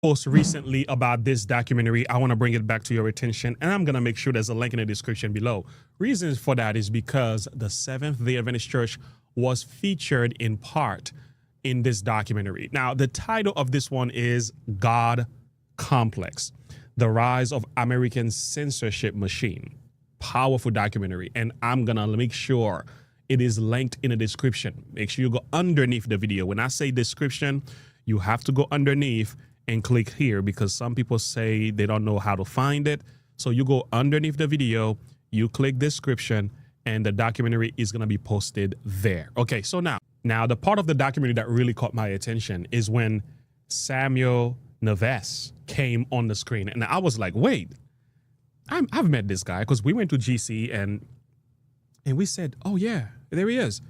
post recently about this documentary. I want to bring it back to your attention, and I'm going to make sure there's a link in the description below. Reasons for that is because the Seventh-day Adventist Church was featured in part in this documentary. Now, the title of this one is God Complex, The Rise of American Censorship Machine. Powerful documentary, and I'm going to make sure it is linked in the description. Make sure you go underneath the video. When I say description, you have to go underneath and click here, because some people say they don't know how to find it. So you go underneath the video, you click description, and the documentary is going to be posted there. Okay, so now the part of the documentary that really caught my attention is when Samuel Neves came on the screen. And I was like, wait, I've met this guy, because we went to GC and we said, oh yeah, there he is.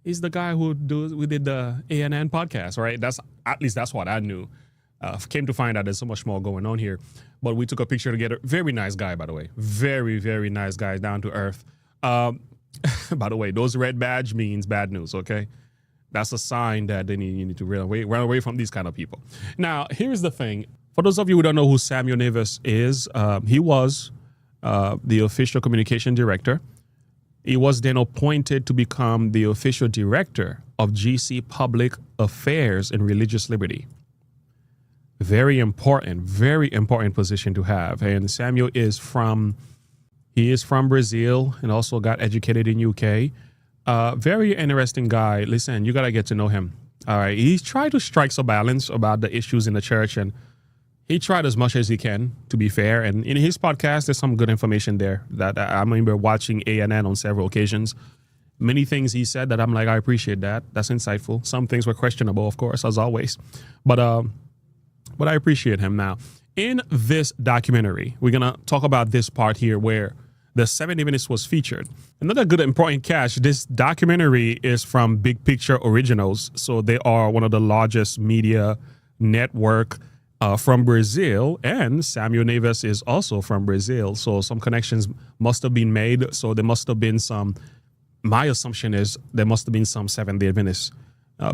He's the guy who did the ANN podcast, right? At least that's what I knew. Came to find out there's so much more going on here. But we took a picture together. Very nice guy, by the way. Very, very nice guy, down to earth. By the way, those red badge means bad news, okay? That's a sign that you need to run away from these kind of people. Now, here's the thing. For those of you who don't know who Samuel Neves is, he was the official communication director. He was then appointed to become the official director of GC Public Affairs and Religious Liberty. Very important position to have. And Samuel is from Brazil and also got educated in UK. Very interesting guy. Listen, you got to get to know him. All right. He's tried to strike a balance about the issues in the church, and he tried as much as he can, to be fair. And in his podcast, there's some good information there that I remember watching ANN on several occasions. Many things he said that I'm like, I appreciate that. That's insightful. Some things were questionable, of course, as always. But I appreciate him now. In this documentary, we're going to talk about this part here where the Seventh-day Adventist was featured. Another good important catch, this documentary is from Big Picture Originals. So they are one of the largest media network from Brazil, and Samuel Neves is also from Brazil. So some connections must have been made. So there must have been my assumption is there must have been some Seventh-day Adventists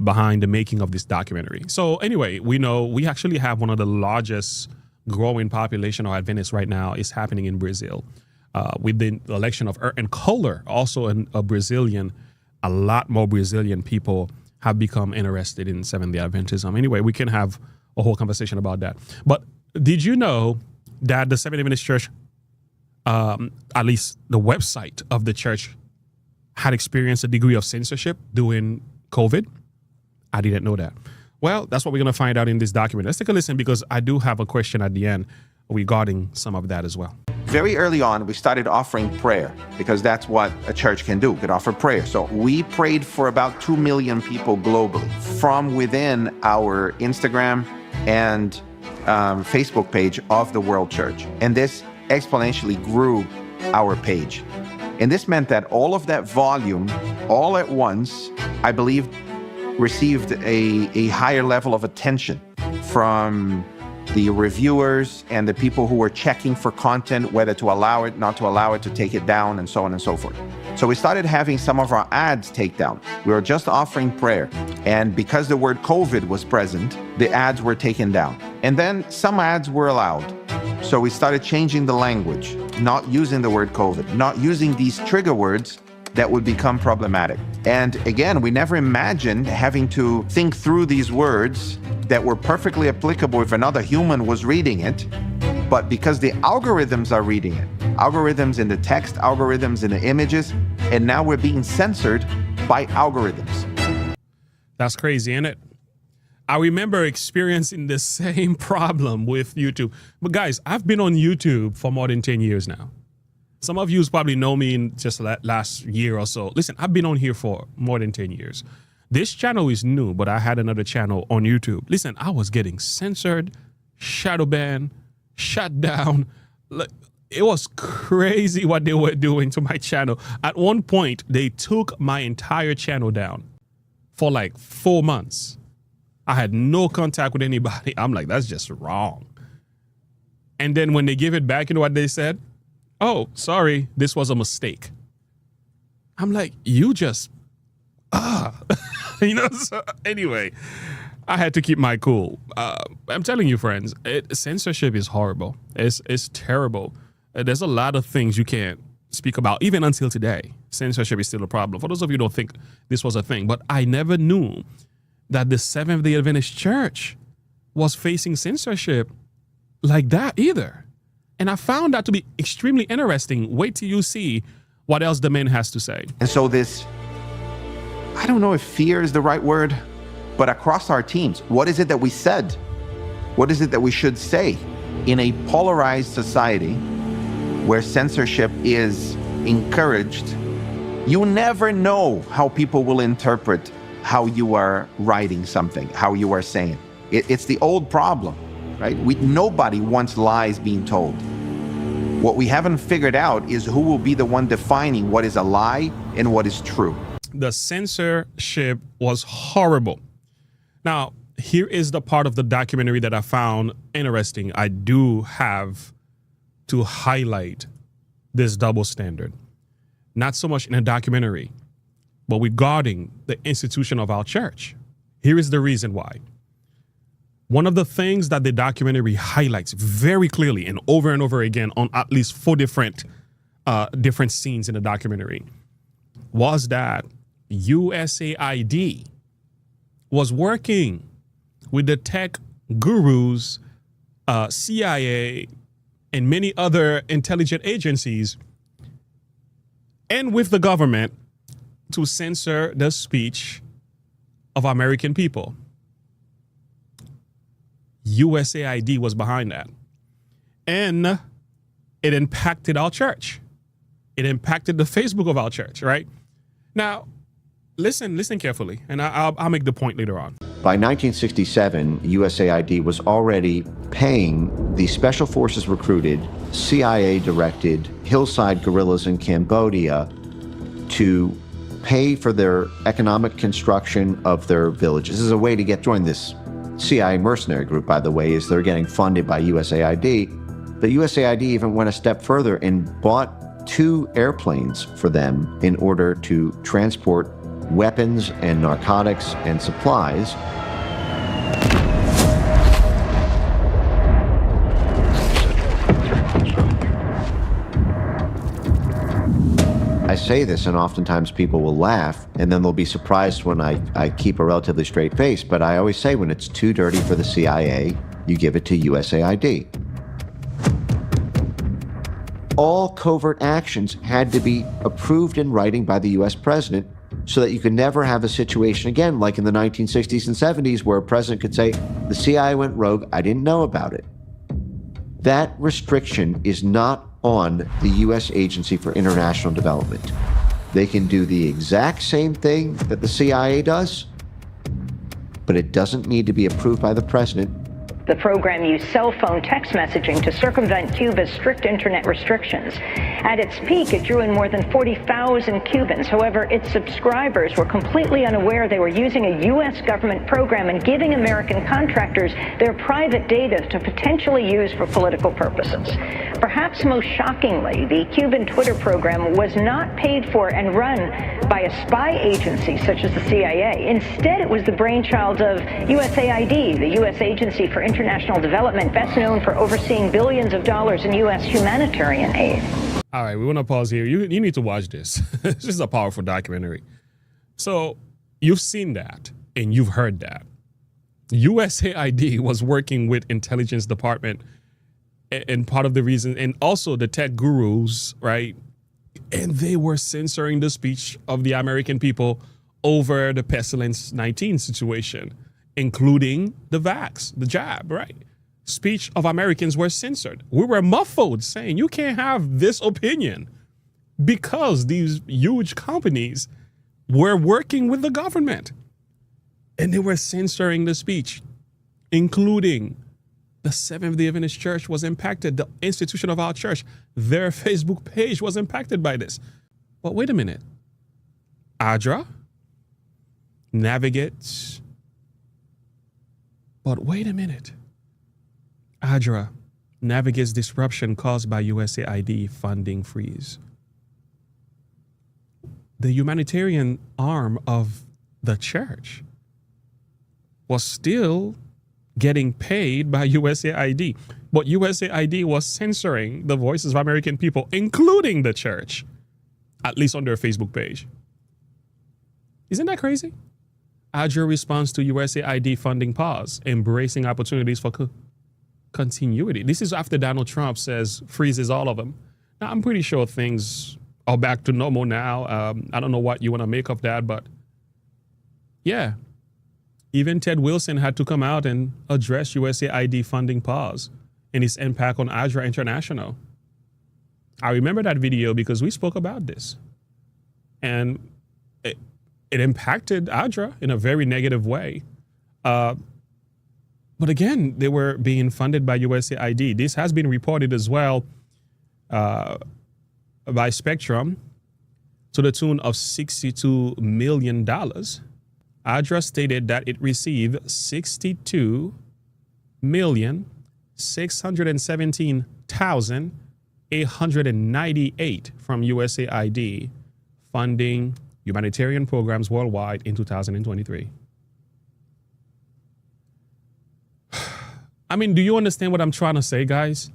behind the making of this documentary. So anyway, we know we actually have one of the largest growing population of Adventists right now is happening in Brazil. With the election of Erwin Kohler, also a Brazilian, a lot more Brazilian people have become interested in Seventh-day Adventism. Anyway, we can have a whole conversation about that. But did you know that the Seventh-day Adventist Church, at least the website of the church, had experienced a degree of censorship during COVID? I didn't know that. Well, that's what we're going to find out in this document. Let's take a listen, because I do have a question at the end regarding some of that as well. Very early on, we started offering prayer, because that's what a church can do, can offer prayer. So we prayed for about 2 million people globally from within our Instagram and Facebook page of the World Church. And this exponentially grew our page. And this meant that all of that volume, all at once, I believe, received a higher level of attention from the reviewers and the people who were checking for content, whether to allow it, not to allow it, to take it down, and so on and so forth. So we started having some of our ads take down. We were just offering prayer. And because the word COVID was present, the ads were taken down. And then some ads were allowed. So we started changing the language, not using the word COVID, not using these trigger words that would become problematic. And again, we never imagined having to think through these words that were perfectly applicable if another human was reading it. But because the algorithms are reading it, algorithms in the text, algorithms in the images, and now we're being censored by algorithms. That's crazy, isn't it? I remember experiencing the same problem with YouTube. But guys, I've been on YouTube for more than 10 years now. Some of you probably know me in just last year or so. Listen, I've been on here for more than 10 years. This channel is new, but I had another channel on YouTube. Listen, I was getting censored, shadow banned, shut down. It was crazy what they were doing to my channel. At one point, they took my entire channel down for like 4 months. I had no contact with anybody. I'm like, that's just wrong. And then when they give it back, you know what they said? Oh, sorry, this was a mistake. I'm like, you just, so anyway, I had to keep my cool. I'm telling you, friends, censorship is horrible. It's terrible. There's a lot of things you can't speak about, even until today. Censorship is still a problem. For those of you who don't think this was a thing, but I never knew that the Seventh-day Adventist Church was facing censorship like that either. And I found that to be extremely interesting. Wait till you see what else the man has to say. And so this, I don't know if fear is the right word, but across our teams, what is it that we said? What is it that we should say? In a polarized society where censorship is encouraged, you never know how people will interpret how you are writing something, how you are saying. It's the old problem, right? Nobody wants lies being told. What we haven't figured out is who will be the one defining what is a lie and what is true. The censorship was horrible. Now, here is the part of the documentary that I found interesting. I do have to highlight this double standard. Not so much in a documentary, but regarding the institution of our church. Here is the reason why. One of the things that the documentary highlights very clearly and over again on at least 4 different scenes in the documentary was that USAID was working with the tech gurus, CIA, and many other intelligence agencies, and with the government to censor the speech of American people. USAID was behind that. And it impacted our church. It impacted the Facebook of our church, right? Now, listen carefully, and I'll make the point later on. By 1967, USAID was already paying the special forces recruited, CIA-directed hillside guerrillas in Cambodia to pay for their economic construction of their villages. This is a way to join this CIA mercenary group, by the way, is they're getting funded by USAID. But USAID even went a step further and bought 2 airplanes for them in order to transport weapons and narcotics and supplies. I say this, and oftentimes people will laugh, and then they'll be surprised when I keep a relatively straight face, but I always say when it's too dirty for the CIA, you give it to USAID. All covert actions had to be approved in writing by the US president so that you could never have a situation again like in the 1960s and 70s where a president could say, the CIA went rogue, I didn't know about it. That restriction is not on the U.S. Agency for International Development. They can do the exact same thing that the CIA does, but it doesn't need to be approved by the president. The program used cell phone text messaging to circumvent Cuba's strict internet restrictions. At its peak, it drew in more than 40,000 Cubans. However, its subscribers were completely unaware they were using a U.S. government program and giving American contractors their private data to potentially use for political purposes. Perhaps most shockingly, the Cuban Twitter program was not paid for and run by a spy agency such as the CIA. Instead, it was the brainchild of USAID, the U.S. Agency for International Development, best known for overseeing billions of dollars in U.S. humanitarian aid. All right, we want to pause here. You need to watch this. This is a powerful documentary. So you've seen that and you've heard that. USAID was working with intelligence department, and part of the reason, and also the tech gurus, right? And they were censoring the speech of the American people over the pestilence 19 situation, including the vax, the jab, right? Speech of Americans were censored. We were muffled saying you can't have this opinion because these huge companies were working with the government and they were censoring the speech, including the Seventh-day Adventist Church was impacted. The institution of our church, their Facebook page was impacted by this. But wait a minute. ADRA navigates. But wait a minute. ADRA navigates disruption caused by USAID funding freeze. The humanitarian arm of the church was still getting paid by USAID. But USAID was censoring the voices of American people, including the church, at least on their Facebook page. Isn't that crazy? ADRA responds to USAID funding pause, embracing opportunities for continuity. This is after Donald Trump says freezes all of them. Now, I'm pretty sure things are back to normal now. I don't know what you want to make of that, but yeah. Even Ted Wilson had to come out and address USAID funding pause and its impact on ADRA International. I remember that video because we spoke about this. And it impacted ADRA in a very negative way. But again, they were being funded by USAID. This has been reported as well by Spectrum to the tune of $62 million. ADRA stated that it received $62,617,898 from USAID funding humanitarian programs worldwide in 2023. I mean, do you understand what I'm trying to say, guys?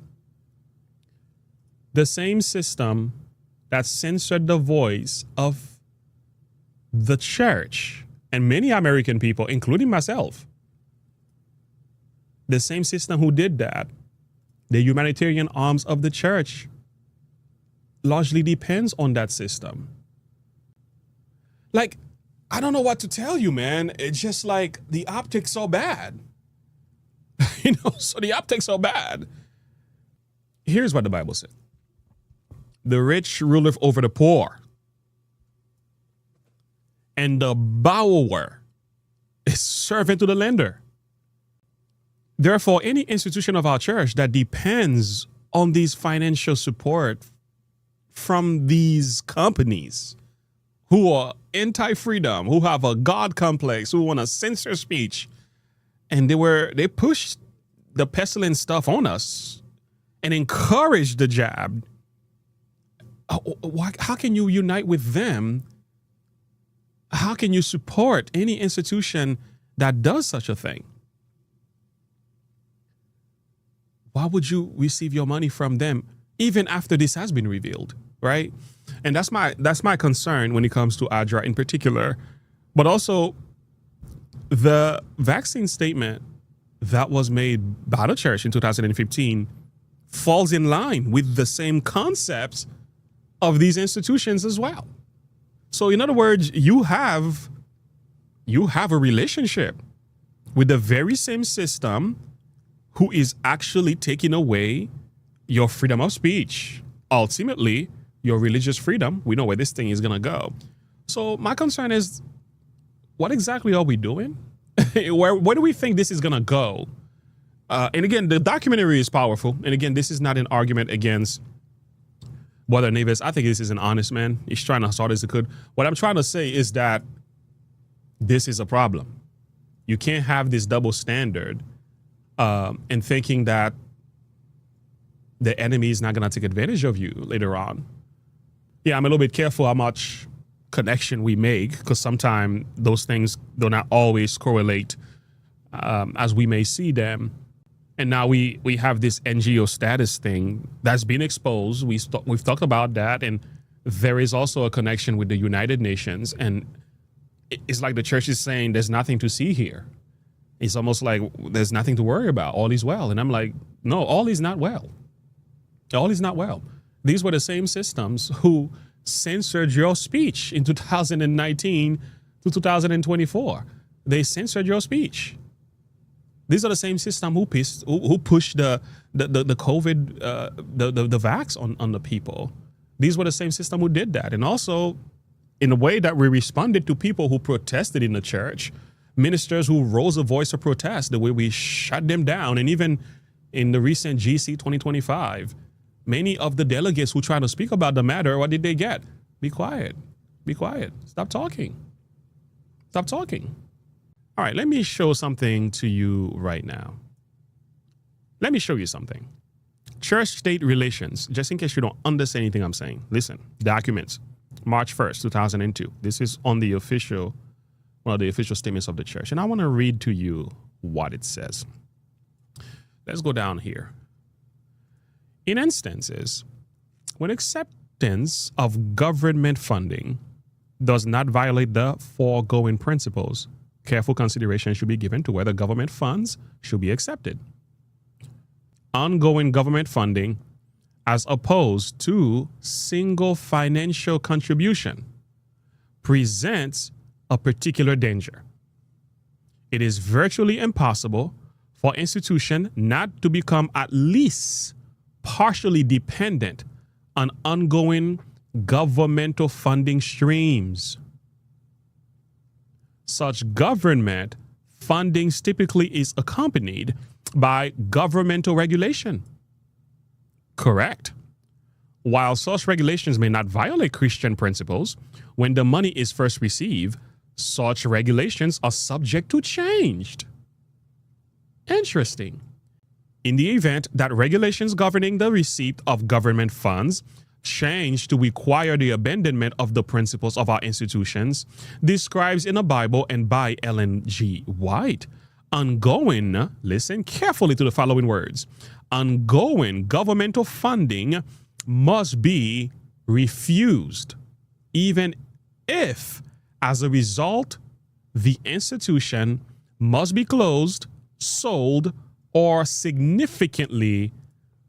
The same system that censored the voice of the church and many American people, including myself, the same system who did that, the humanitarian arms of the church, largely depends on that system. Like, I don't know what to tell you, man. It's just like the optics so bad. So the optics are bad. Here's what the Bible said. The rich ruleth over the poor, and the borrower is servant to the lender. Therefore, any institution of our church that depends on these financial support from these companies who are anti-freedom, who have a God complex, who want to censor speech, and they pushed the pestilent stuff on us and encouraged the jab. How can you unite with them? How can you support any institution that does such a thing? Why would you receive your money from them even after this has been revealed, right? And that's my concern when it comes to ADRA in particular, but also the vaccine statement that was made by the church in 2015 falls in line with the same concepts of these institutions as well. So in other words, you have a relationship with the very same system who is actually taking away your freedom of speech. Ultimately, your religious freedom. We know where this thing is going to go. So my concern is, what exactly are we doing? Where do we think this is going to go? And again, the documentary is powerful. And again, this is not an argument against Brother Neves. I think this is an honest man. He's trying as hard as he could. What I'm trying to say is that this is a problem. You can't have this double standard and thinking that the enemy is not going to take advantage of you later on. Yeah, I'm a little bit careful how much connection we make, because sometimes those things do not always correlate as we may see them. And now we have this NGO status thing that's been exposed. We've talked about that. And there is also a connection with the United Nations. And it's like the church is saying there's nothing to see here. It's almost like there's nothing to worry about. All is well. And I'm like, no, all is not well. All is not well. These were the same systems who censored your speech in 2019 to 2024. They censored your speech. These are the same system who pushed the COVID, the vax on the people. These were the same system who did that. And also, in the way that we responded to people who protested in the church, ministers who rose a voice of protest, the way we shut them down. And even in the recent GC 2025, many of the delegates who tried to speak about the matter, what did they get? Be quiet. Be quiet. Stop talking. Stop talking. All right, let me show something to you right now. Let me show you something. Church-state relations, just in case you don't understand anything I'm saying. Listen, documents, March 1st, 2002. This is on the official one of the official statements of the church. And I want to read to you what it says. Let's go down here. In instances, when acceptance of government funding does not violate the foregoing principles, careful consideration should be given to whether government funds should be accepted. Ongoing government funding, as opposed to single financial contribution, presents a particular danger. It is virtually impossible for institution not to become at least partially dependent on ongoing governmental funding streams. Such government funding typically is accompanied by governmental regulation. Correct. While such regulations may not violate Christian principles, when the money is first received, such regulations are subject to change. Interesting. In the event that regulations governing the receipt of government funds change to require the abandonment of the principles of our institutions, described in the Bible and by Ellen G. White, ongoing, listen carefully to the following words, ongoing governmental funding must be refused, even if, as a result, the institution must be closed, sold, or significantly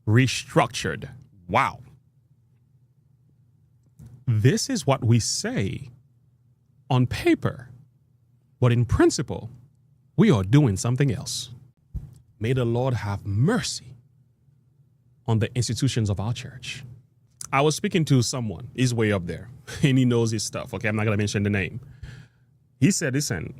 restructured. Wow. This is what we say on paper, but in principle, we are doing something else. May the Lord have mercy on the institutions of our church. I was speaking to someone, he's way up there, and he knows his stuff. Okay, I'm not going to mention the name. He said, listen,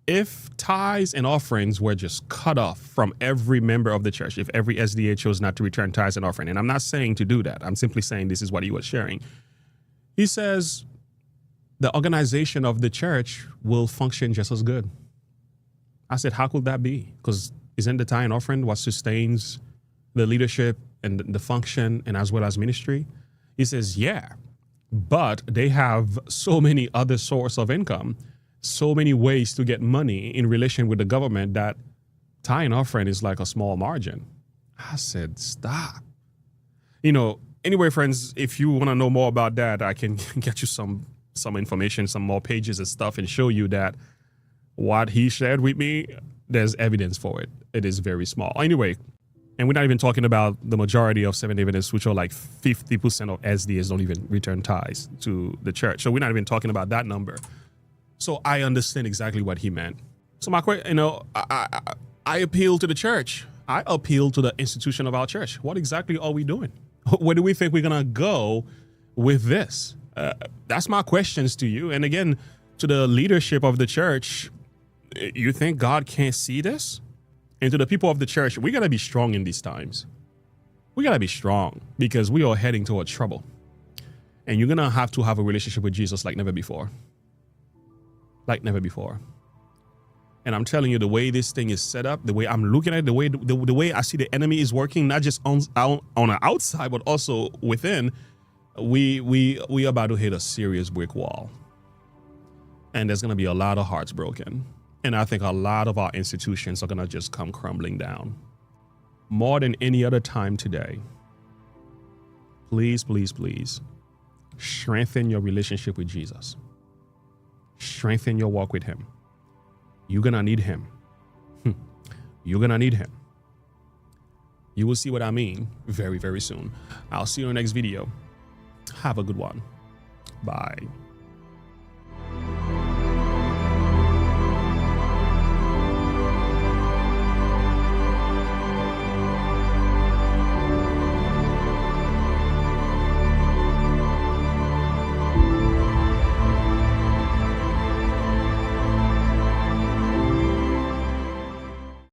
if tithes and offerings were just cut off from every member of the church, if every SDA chose not to return tithes and offering, and I'm not saying to do that, I'm simply saying this is what he was sharing. He says the organization of the church will function just as good. I said, how could that be? Because isn't the tithe and offering what sustains the leadership and the function and as well as ministry? He says, yeah, but they have so many other sources of income, so many ways to get money in relation with the government that tithe and offering is like a small margin. I said, stop. Anyway, friends, if you want to know more about that, I can get you some information, some more pages and stuff, and show you that what he shared with me, there's evidence for it. It is very small. Anyway, and we're not even talking about the majority of Seventh-day Adventists, which are like 50% of SDAs don't even return tithes to the church. So we're not even talking about that number. So I understand exactly what he meant. So my question, I appeal to the church. I appeal to the institution of our church. What exactly are we doing? Where do we think we're going to go with this? That's my questions to you. And again, to the leadership of the church, you think God can't see this? And to the people of the church, we got to be strong in these times. We got to be strong because we are heading toward trouble. And you're going to have a relationship with Jesus like never before. Like never before. And I'm telling you, the way this thing is set up, the way I'm looking at it, the way I see the enemy is working, not just on the outside, but also within, we are about to hit a serious brick wall. And there's going to be a lot of hearts broken. And I think a lot of our institutions are going to just come crumbling down. More than any other time today, please, please, please, strengthen your relationship with Jesus. Strengthen your walk with him. You're going to need him. You're going to need him. You will see what I mean very, very soon. I'll see you in the next video. Have a good one. Bye.